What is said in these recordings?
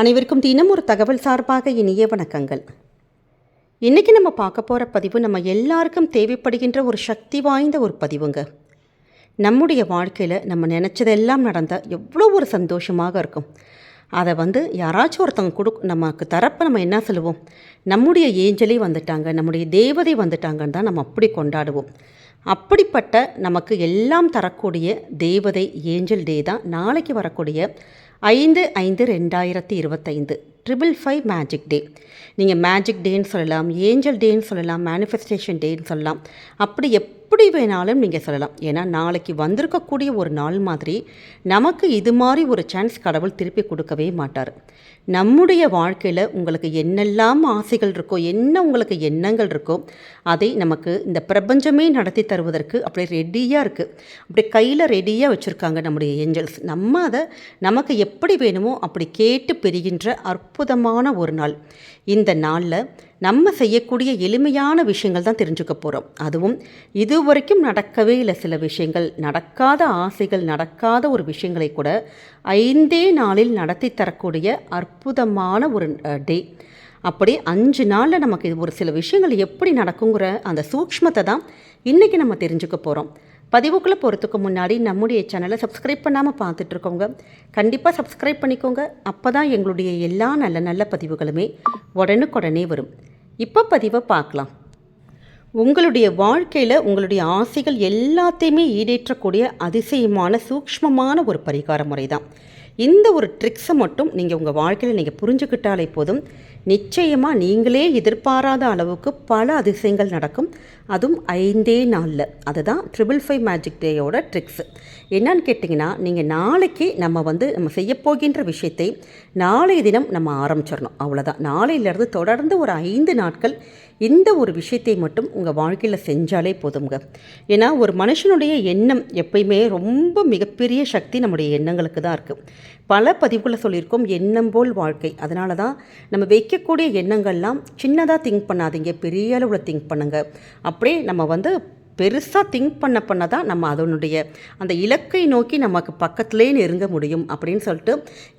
அனைவருக்கும் தினம் ஒரு தகவல் சார்பாக இனிய வணக்கங்கள். இன்றைக்கி நம்ம பார்க்க போகிற பதிவு நம்ம எல்லாருக்கும் தேவைப்படுகின்ற ஒரு சக்தி வாய்ந்த ஒரு பதிவுங்க. நம்முடைய வாழ்க்கையில் நம்ம நினச்சதெல்லாம் நடந்தால் எவ்வளோ ஒரு சந்தோஷமாக இருக்கும். அதை யாராச்சும் ஒருத்தவங்க நமக்கு தரப்ப நம்ம என்ன சொல்லுவோம், நம்முடைய ஏஞ்சலே வந்துட்டாங்க, நம்முடைய தேவதை வந்துட்டாங்கன்னு தான் நம்ம அப்படி கொண்டாடுவோம். அப்படிப்பட்ட நமக்கு எல்லாம் தரக்கூடிய தேவதை ஏஞ்சல் டே தான் நாளைக்கு வரக்கூடிய 5/5/2025 555 மேஜிக் டே. நீங்கள் மேஜிக் டேன்னு சொல்லலாம், ஏஞ்சல் டேன்னு சொல்லலாம், மேனிஃபெஸ்டேஷன் டேன்னு சொல்லலாம், அப்படி எப்படி வேணாலும் நீங்கள் சொல்லலாம். ஏன்னா நாளைக்கு வந்திருக்கக்கூடிய ஒரு நாள் மாதிரி நமக்கு இது மாதிரி ஒரு சான்ஸ் கடவுள் திருப்பி கொடுக்கவே மாட்டார். நம்முடைய வாழ்க்கையில் உங்களுக்கு என்னெல்லாம் ஆசைகள் இருக்கோ, என்ன உங்களுக்கு எண்ணங்கள் இருக்கோ, அதை நமக்கு இந்த பிரபஞ்சமே நடத்தி தருவதற்கு அப்படி ரெடியாக இருக்குது, அப்படி கையில் ரெடியாக வச்சுருக்காங்க நம்முடைய ஏஞ்சல்ஸ். நம்ம அதை நமக்கு எப்படி வேணுமோ அப்படி கேட்டு பெறுகின்ற அற்புதமான ஒரு நாள். இந்த நாளில் நம்ம செய்யக்கூடிய எளிமையான விஷயங்கள் தான் தெரிஞ்சுக்க போகிறோம். அதுவும் இதுவரைக்கும் நடக்கவே இல்லை, சில விஷயங்கள் நடக்காத ஆசைகள், நடக்காத ஒரு விஷயங்களை கூட 5 நாளில் நடத்தி தரக்கூடிய அற்புதமான ஒரு டே. அப்படி 5 நாளில் நமக்கு ஒரு சில விஷயங்கள் எப்படி நடக்குங்கிற அந்த சூக்ஷ்மத்தை தான் இன்றைக்கி நம்ம தெரிஞ்சுக்க போகிறோம். பதிவுக்குள்ளே போகிறதுக்கு முன்னாடி நம்முடைய சேனலை சப்ஸ்கிரைப் பண்ணாமல் பார்த்துட்ருக்கோங்க, கண்டிப்பாக சப்ஸ்கிரைப் பண்ணிக்கோங்க. அப்போ தான் எங்களுடைய எல்லா நல்ல நல்ல பதிவுகளுமே உடனுக்குடனே வரும். இப்போ பதிவை பார்க்கலாம். உங்களுடைய வாழ்க்கையில் உங்களுடைய ஆசைகள் எல்லாத்தையுமே ஈடேற்றக்கூடிய அதிசயமான சூக்ஷ்மமான ஒரு பரிகார முறை தான். இந்த ஒரு ட்ரிக்ஸை மட்டும் நீங்கள் உங்கள் வாழ்க்கையில் நீங்கள் புரிஞ்சுக்கிட்டாலே போதும், நிச்சயமாக நீங்களே எதிர்பாராத அளவுக்கு பல அதிசயங்கள் நடக்கும். அதுவும் 5 நாளில். அதுதான் 555 மேஜிக் டேயோட ட்ரிக்ஸு. என்னன்னு கேட்டிங்கன்னா, நீங்கள் நாளைக்கு நம்ம செய்யப்போகின்ற விஷயத்தை நாளைய தினம் நம்ம ஆரம்பிச்சிடணும், அவ்வளோதான். நாளையிலேருந்து தொடர்ந்து ஒரு 5 நாட்கள் இந்த ஒரு விஷயத்தை மட்டும் உங்கள் வாழ்க்கையில் செஞ்சாலே போதுங்க. ஏன்னா ஒரு மனுஷனுடைய எண்ணம் எப்பயுமே ரொம்ப மிகப்பெரிய சக்தி நம்முடைய எண்ணங்களுக்கு தான் இருக்குது. பல பதிவுகளை சொல்லியிருக்கோம், எண்ணம் போல் வாழ்க்கை. அதனால தான் நம்ம வைக்கக்கூடிய எண்ணங்கள்லாம் சின்னதாக திங்க் பண்ணாதீங்க, பெரிய அளவில் திங்க் பண்ணுங்கள். அப்படியே நம்ம பெருசாக திங்க் பண்ண தான் நம்ம அதனுடைய அந்த இலக்கை நோக்கி நமக்கு பக்கத்துலேயே நெருங்க முடியும் அப்படின்னு சொல்லிட்டு,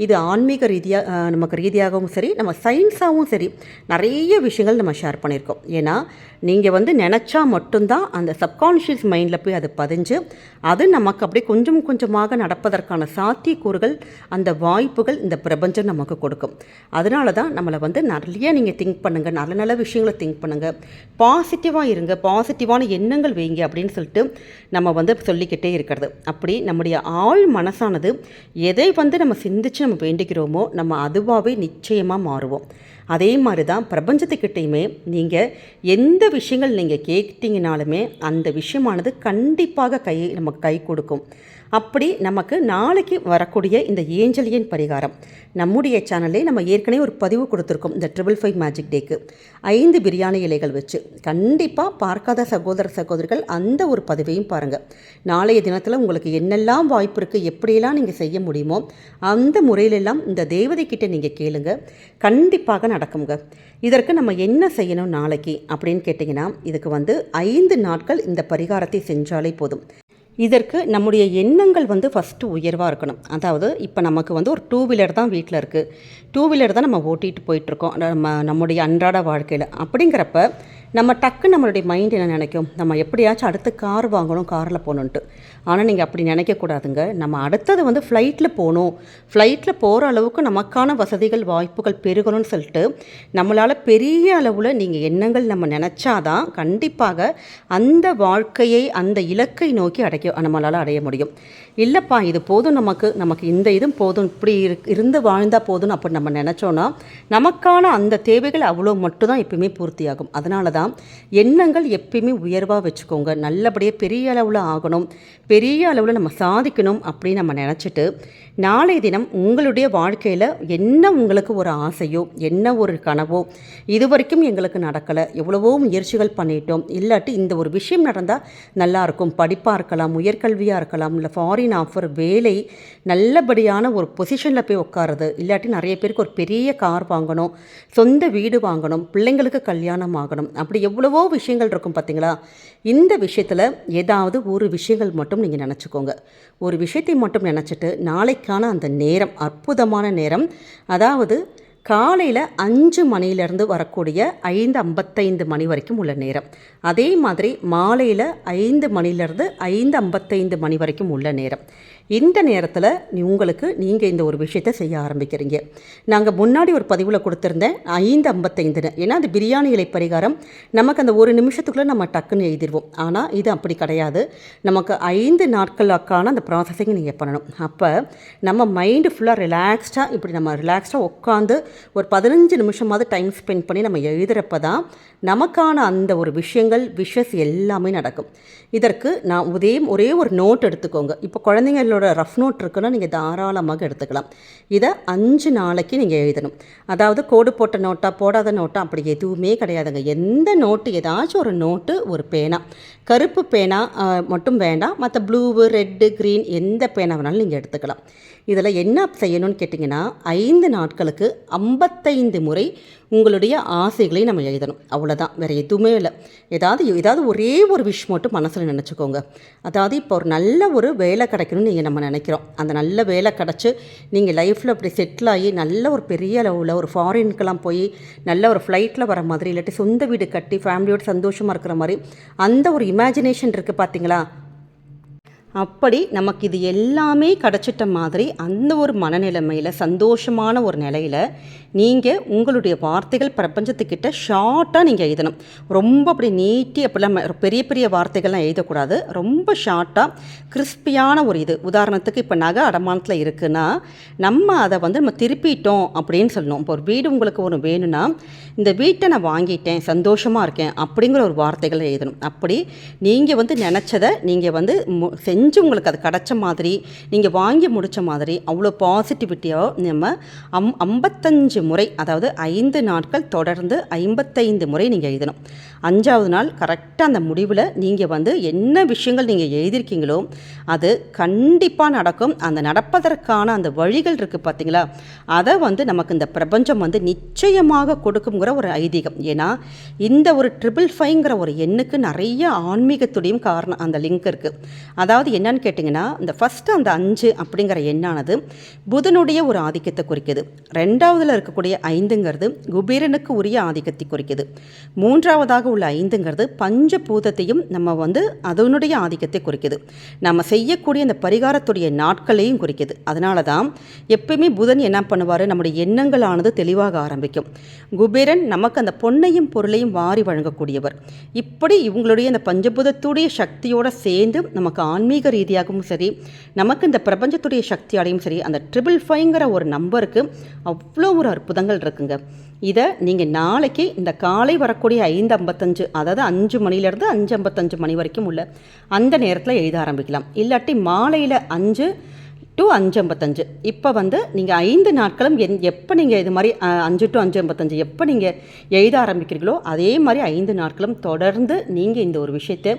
இது ஆன்மீக ரீதியாக நமக்கு ரீதியாகவும் சரி, நம்ம சயின்ஸாகவும் சரி நிறைய விஷயங்கள் நம்ம ஷேர் பண்ணியிருக்கோம். ஏன்னா நீங்கள் நினச்சா மட்டும்தான் அந்த சப்கான்ஷியஸ் மைண்டில் போய் அது பதிஞ்சு அது நமக்கு அப்படியே கொஞ்சம் கொஞ்சமாக நடப்பதற்கான சாத்தியக்கூறுகள், அந்த வாய்ப்புகள் இந்த பிரபஞ்சம் நமக்கு கொடுக்கும். அதனால தான் நம்மளை நிறைய நீங்கள் திங்க் பண்ணுங்கள், நல்ல நல்ல விஷயங்களை திங்க் பண்ணுங்கள், பாசிட்டிவாக இருங்க, பாசிட்டிவான எண்ணங்கள் வைங்க அப்படின்னு சொல்லிட்டு நம்ம சொல்லிக்கிட்டே இருக்கிறது. அப்படி நம்முடைய ஆழ் மனசானது எதை நம்ம சிந்திச்சு நம்ம வேண்டிக்கிறோமோ நம்ம அதுவாகவே நிச்சயமாக மாறுவோம். அதே மாதிரி தான் பிரபஞ்சத்துக்கிட்டையுமே நீங்கள் எந்த விஷயங்கள் நீங்கள் கேட்டிங்கனாலுமே அந்த விஷயமானது கண்டிப்பாக நமக்கு கை கொடுக்கும். அப்படி நமக்கு நாளைக்கு வரக்கூடிய இந்த ஏஞ்சலியன் பரிகாரம் நம்முடைய சேனல்லே நம்ம ஏற்கனவே ஒரு பதிவு கொடுத்துருக்கோம். இந்த 555 மேஜிக் டேக்கு 5 பிரியாணி இலைகள் வச்சு கண்டிப்பாக பார்க்காத சகோதர சகோதரிகள் அந்த ஒரு பதிவையும் பாருங்கள். நாளைய தினத்தில் உங்களுக்கு என்னெல்லாம் வாய்ப்பு இருக்குது, எப்படியெல்லாம் நீங்கள் செய்ய முடியுமோ அந்த முறையிலெல்லாம் இந்த தேவதைக்கிட்ட நீங்கள் கேளுங்க, கண்டிப்பாக நடக்குங்க. இதற்கு நம்ம என்ன செய்யணும் நாளைக்கு அப்படின்னு கேட்டிங்கன்னா, இதுக்கு 5 நாட்கள் இந்த பரிகாரத்தை செஞ்சாலே போதும். இதற்கு நம்முடைய எண்ணங்கள் ஃபஸ்ட்டு உயர்வாக இருக்கணும். அதாவது இப்போ நமக்கு ஒரு 2 வீலர் தான் வீட்டில் இருக்குது, 2 வீலர் தான் நம்ம ஓட்டிகிட்டு போயிட்டுருக்கோம் நம்முடைய அன்றாட வாழ்க்கையில். அப்படிங்கிறப்ப நம்ம நம்மளுடைய மைண்ட் என்ன நினைக்கும், நம்ம எப்படியாச்சும் அடுத்து கார் வாங்கணும், காரில் போகணுன்ட்டு. ஆனால் நீங்கள் அப்படி நினைக்கக்கூடாதுங்க. நம்ம அடுத்தது ஃப்ளைட்டில் போகணும், ஃப்ளைட்டில் போகிற அளவுக்கு நமக்கான வசதிகள் வாய்ப்புகள் பெருகணும்னு சொல்லிட்டு நம்மளால் பெரிய அளவில் நீங்கள் எண்ணங்கள் நம்ம நினச்சாதான் கண்டிப்பாக அந்த வாழ்க்கையை, அந்த இலக்கை நோக்கி நம்மளால் அடைய முடியும். இல்லைப்பா இது போதும், நமக்கு இந்த இதுவும் போதும், இப்படி இருந்து வாழ்ந்தால் போதும்னு அப்படி நம்ம நினச்சோன்னா நமக்கான அந்த தேவைகள் அவ்வளோ மட்டும் தான் எப்பயுமே பூர்த்தியாகும். அதனால தான் எண்ணங்கள் எப்பயுமே உயர்வாக வச்சுக்கோங்க. நல்லபடியாக பெரிய அளவில் ஆகணும், பெரிய அளவில் நம்ம சாதிக்கணும் அப்படின்னு நம்ம நினச்சிட்டு நாளைய தினம் உங்களுடைய வாழ்க்கையில் என்ன உங்களுக்கு ஒரு ஆசையோ, என்ன ஒரு கனவோ, இது வரைக்கும் எங்களுக்கு நடக்கலை, எவ்வளவோ முயற்சிகள் பண்ணிட்டோம், இல்லாட்டி இந்த ஒரு விஷயம் நடந்தால் நல்லாயிருக்கும், படிப்பாக இருக்கலாம், இருக்கலாம், உயர்கல்வியாக இருக்கலாம், இல்லை ஃபாரின் ஆஃபர், வேலை, நல்லபடியான ஒரு பொசிஷனில் போய் உட்காருது, இல்லாட்டி நிறைய பேருக்கு ஒரு பெரிய கார் வாங்கணும், சொந்த வீடு வாங்கணும், பிள்ளைங்களுக்கு கல்யாணம் ஆகணும், அப்படி எவ்வளவோ விஷயங்கள் இருக்கும் பார்த்தீங்களா. இந்த விஷயத்தில் ஏதாவது ஒரு விஷயங்கள் மட்டும் நீங்கள் நினச்சிக்கோங்க. ஒரு விஷயத்தை மட்டும் நினச்சிட்டு நாளைக்கான அந்த நேரம் அற்புதமான நேரம், அதாவது காலையில் 5 மணிலேருந்து வரக்கூடிய 5:55 மணி வரைக்கும் உள்ள நேரம். அதே மாதிரி மாலையில் 5 மணிலேருந்து 5:55 மணி வரைக்கும் உள்ள நேரம். இந்த நேரத்தில் நீங்கள் இந்த ஒரு விஷயத்தை செய்ய ஆரம்பிக்கிறீங்க. நாங்கள் முன்னாடி ஒரு பதிவில் கொடுத்துருந்தேன் 5:55, ஏன்னா அது பிரியாணி இலை பரிகாரம். நமக்கு அந்த ஒரு நிமிஷத்துக்குள்ளே நம்ம டக்குன்னு எழுதிடுவோம். ஆனால் இது அப்படி கிடையாது. நமக்கு 5 நாட்களுக்கான அந்த ப்ராசஸிங் நீங்கள் பண்ணணும். அப்போ நம்ம மைண்டு ஃபுல்லாக ரிலாக்ஸ்டாக, இப்படி நம்ம ரிலாக்ஸ்டாக உட்காந்து ஒரு 15 நிமிஷமாவது டைம் ஸ்பெண்ட் பண்ணி நம்ம எழுதுகிறப்ப தான் நமக்கான அந்த ஒரு விஷஸ் எல்லாமே நடக்கும். இதற்கு நான் ஒரே ஒரு நோட் எடுத்துக்கோங்க. இப்போ குழந்தைங்களோட ரஃப் நோட் இருக்குன்னா நீங்கள் தாராளமாக எடுத்துக்கலாம். இதை 5 நாளைக்கு நீங்கள் எழுதணும். அதாவது கோடு போட்ட நோட்டா, போடாத நோட்டா, அப்படி எதுவுமே கிடையாதுங்க. எந்த நோட்டு, ஏதாச்சும் ஒரு நோட்டு, ஒரு பேனா, கருப்பு பேனா மட்டும் வேண்டாம், மற்ற ப்ளூவு, ரெட்டு, க்ரீன் எந்த பேனா வேணாலும் நீங்கள் எடுத்துக்கலாம். இதில் என்ன செய்யணும்னு கேட்டிங்கன்னா 5 நாட்களுக்கு 55 முறை உங்களுடைய ஆசைகளை நம்ம எழுதணும். அவ்வளோதான், வேறு எதுவுமே இல்லை. ஏதாவது ஒரே ஒரு விஷ் மட்டும் மனசில் நினச்சிக்கோங்க. அதாவது இப்போ ஒரு நல்ல ஒரு வேலை கிடைக்கணும்னு நம்ம நினைக்கிறோம். அந்த நல்ல வேலை கிடச்சி நீங்கள் லைஃப்பில் அப்படி செட்டில் ஆகி நல்ல ஒரு பெரிய அளவில் ஒரு ஃபாரினுக்கெல்லாம் போய் நல்ல ஒரு ஃப்ளைட்டில் வர மாதிரி, இல்லாட்டி சொந்த வீடு கட்டி ஃபேமிலியோடு சந்தோஷமாக இருக்கிற மாதிரி அந்த ஒரு இமேஜினேஷன் இருக்குது பார்த்தீங்களா. அப்படி நமக்கு இது எல்லாமே கிடச்சிட்ட மாதிரி அந்த ஒரு மனநிலைமையில், சந்தோஷமான ஒரு நிலையில் நீங்கள் உங்களுடைய வார்த்தைகள் பிரபஞ்சத்துக்கிட்ட ஷார்ட்டாக நீங்கள் எழுதணும். ரொம்ப அப்படி நீட்டி அப்படிலாம் பெரிய பெரிய வார்த்தைகள்லாம் எழுதக்கூடாது. ரொம்ப ஷார்ட்டாக கிறிஸ்பியான ஒரு இது. உதாரணத்துக்கு இப்போ நகை அடமானத்தில் இருக்குன்னா நம்ம அதை நம்ம திருப்பிட்டோம் அப்படின்னு சொல்லணும். இப்போ ஒரு வீடு உங்களுக்கு ஒன்று வேணும்னா, இந்த வீட்டை நான் வாங்கிட்டேன், சந்தோஷமாக இருக்கேன் அப்படிங்கிற ஒரு வார்த்தைகளை எழுதணும். அப்படி நீங்கள் நினச்சதை நீங்கள் செஞ்சு உங்களுக்கு அது கிடச்ச மாதிரி, நீங்கள் வாங்கி முடித்த மாதிரி அவ்வளோ பாசிட்டிவிட்டியாக நம்ம 55 முறை, அதாவது 5 நாட்கள் தொடர்ந்து 55 முறை நீங்கள் எழுதணும். 5ஆவது நாள் கரெக்டாக அந்த முடிவில் நீங்கள் என்ன விஷயங்கள் நீங்கள் எழுதியிருக்கீங்களோ அது கண்டிப்பாக நடக்கும். அந்த நடப்பதற்கான அந்த வழிகள் இருக்குது பார்த்தீங்களா, அதை நமக்கு இந்த பிரபஞ்சம் நிச்சயமாக கொடுக்குங்கிற ஒரு ஐதீகம். ஏன்னா இந்த ஒரு 555ங்கிற ஒரு எண்ணுக்கு நிறைய ஆன்மீகத்துடையும் காரணம் அந்த லிங்க் இருக்குது. அதாவது என்னன்னு கேட்டிங்கன்னா, இந்த ஃபஸ்ட்டு அந்த 5 அப்படிங்கிற எண்ணானது புதனுடைய ஒரு ஆதிக்கத்தை குறிக்குது. 2ஆவதில் இருக்கக்கூடிய 5ங்கிறது குபேரனுக்கு உரிய ஆதிக்கத்தை குறிக்குது. 3ஆவதாக உள்ள 5ங்கிறது பஞ்சபூதத்தையும் நம்ம அதனுடைய ஆதிக்கத்தை குறிக்குது. நம்ம செய்யக்கூடிய அந்த பரிகாரத்துடைய நாட்களையும் குறிக்குது. அதனால தான் எப்பயுமே புதன் என்ன பண்ணுவார், நம்முடைய எண்ணங்களானது தெளிவாக ஆரம்பிக்கும். குபேரன் நமக்கு அந்த பொன்னையும் பொருளையும் வாரி வழங்கக்கூடியவர். இப்படி இவங்களுடைய அந்த பஞ்சபூதத்துடைய சக்தியோடு சேர்ந்து நமக்கு ஆன்மீக ரீதியாகவும் சரி, நமக்கு இந்த பிரபஞ்சத்துடைய சக்தியாலையும் சரி, அந்த 555ங்கிற ஒரு நம்பருக்கு அவ்வளோ ஒரு அற்புதங்கள் இருக்குங்க. இதை நீங்கள் நாளைக்கு இந்த காலை வரக்கூடிய 5:55, அதாவது 5 மணிலேருந்து 5:55 மணி வரைக்கும் உள்ள அந்த நேரத்தில் எழுத ஆரம்பிக்கலாம். இல்லாட்டி மாலையில் 5 to 5:55. இப்போ நீங்கள் 5 நாட்களும் எப்போ நீங்கள் இது மாதிரி 5 to 5:55 எப்போ நீங்கள் எழுத ஆரம்பிக்கிறீங்களோ அதே மாதிரி 5 நாட்களும் தொடர்ந்து நீங்கள் இந்த ஒரு விஷயத்தை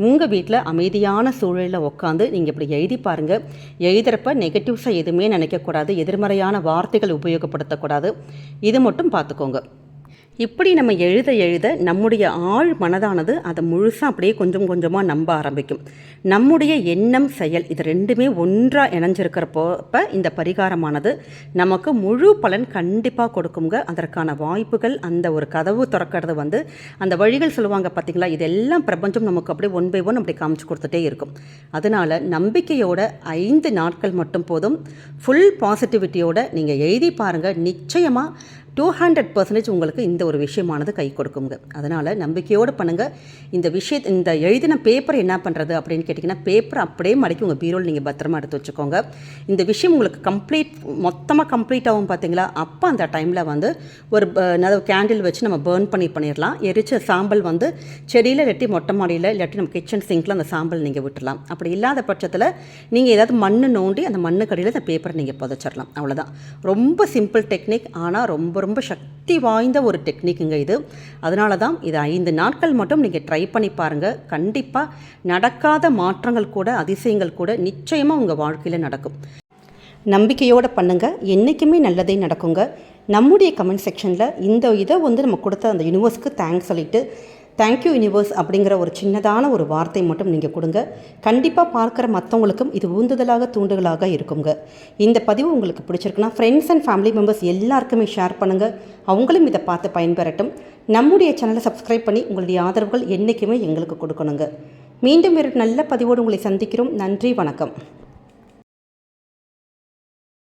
உங்கள் வீட்டில் அமைதியான சூழலில் உட்காந்து நீங்கள் இப்படி எழுதி பாருங்கள். எழுதுகிறப்ப நெகட்டிவ்ஸாக எதுவுமே நினைக்கக்கூடாது, எதிர்மறையான வார்த்தைகள் உபயோகப்படுத்தக்கூடாது. இது மட்டும் பார்த்துக்கோங்க. இப்படி நம்ம எழுத நம்முடைய ஆழ் மனதானது அதை முழுசாக அப்படியே கொஞ்சம் கொஞ்சமாக நம்ப ஆரம்பிக்கும். நம்முடைய எண்ணம், செயல் இது ரெண்டுமே ஒன்றாக இணைஞ்சிருக்கிறப்போ இந்த பரிகாரமானது நமக்கு முழு பலன் கண்டிப்பாக கொடுக்குங்க. அதற்கான வாய்ப்புகள், அந்த ஒரு கதவு திறக்கிறது அந்த வழிகள் சொல்லுவாங்க பார்த்தீங்களா, இதெல்லாம் பிரபஞ்சம் நமக்கு அப்படியே 1 by 1 அப்படி காமிச்சு கொடுத்துட்டே இருக்கும். அதனால் நம்பிக்கையோட 5 நாட்கள் மட்டும் போதும். ஃபுல் பாசிட்டிவிட்டியோட நீங்கள் எழுதி பாருங்கள். நிச்சயமாக 200% உங்களுக்கு இந்த ஒரு விஷயமானது கை கொடுக்குங்க. அதனால் நம்பிக்கையோடு பண்ணுங்கள். இந்த எழுதின பேப்பர் என்ன பண்ணுறது அப்படின்னு கேட்டிங்கன்னா, பேப்பரை அப்படியே மடக்கி உங்கள் பீரோவில் நீங்கள் பத்திரமா எடுத்து வச்சுக்கோங்க. இந்த விஷயம் உங்களுக்கு மொத்தமாக கம்ப்ளீட் ஆகும் பார்த்தீங்களா, அப்போ அந்த டைமில் ஒரு கேண்டில் வச்சு நம்ம பேர்ன் பண்ணிடலாம். எரிச்ச சாம்பல் செடியில் இல்லாட்டி மொட்டை மாடியில் இல்லாட்டி நம்ம கிச்சன் சிங்கில் அந்த சாம்பல் நீங்கள் விட்டுடலாம். அப்படி இல்லாத பட்சத்தில் நீங்கள் ஏதாவது மண் நோண்டி அந்த மண்ணு கடியில் அந்த பேப்பரை நீங்கள் புதைச்சிடலாம். அவ்வளோதான். ரொம்ப சிம்பிள் டெக்னிக், ஆனால் ரொம்ப ரொம்ப சக்தி வாய்ந்த ஒரு டெக்னிக்குங்க இது. அதனால தான் இது 5 நாட்கள் மட்டும் நீங்கள் ட்ரை பண்ணி பாருங்கள். கண்டிப்பாக நடக்காத மாற்றங்கள் கூட, அதிசயங்கள் கூட நிச்சயமாக உங்கள் வாழ்க்கையில் நடக்கும். நம்பிக்கையோடு பண்ணுங்கள், என்றைக்குமே நல்லதே நடக்குங்க. நம்முடைய கமெண்ட் செக்ஷனில் இதை நம்ம கொடுத்த அந்த யூனிவர்ஸ்க்கு தேங்க்ஸ் சொல்லிவிட்டு, தேங்க்யூ யூனிவர்ஸ் அப்படிங்கிற ஒரு சின்னதான ஒரு வார்த்தை மட்டும் நீங்கள் கொடுங்க. கண்டிப்பாக பார்க்குற மற்றவங்களுக்கும் இது ஊந்துதலாக தூண்டுதலாக இருக்குங்க. இந்த பதிவு உங்களுக்கு பிடிச்சிருக்குன்னா ஃப்ரெண்ட்ஸ் அண்ட் ஃபேமிலி மெம்பர்ஸ் எல்லாருக்குமே ஷேர் பண்ணுங்கள். அவங்களும் இதை பார்த்து பயன்பெறட்டும். நம்முடைய சேனலை சப்ஸ்கிரைப் பண்ணி உங்களுடைய ஆதரவுகள் என்றைக்குமே எங்களுக்கு கொடுக்கணுங்க. மீண்டும் ஒரு நல்ல பதிவோடு உங்களை சந்திக்கிறோம். நன்றி, வணக்கம்.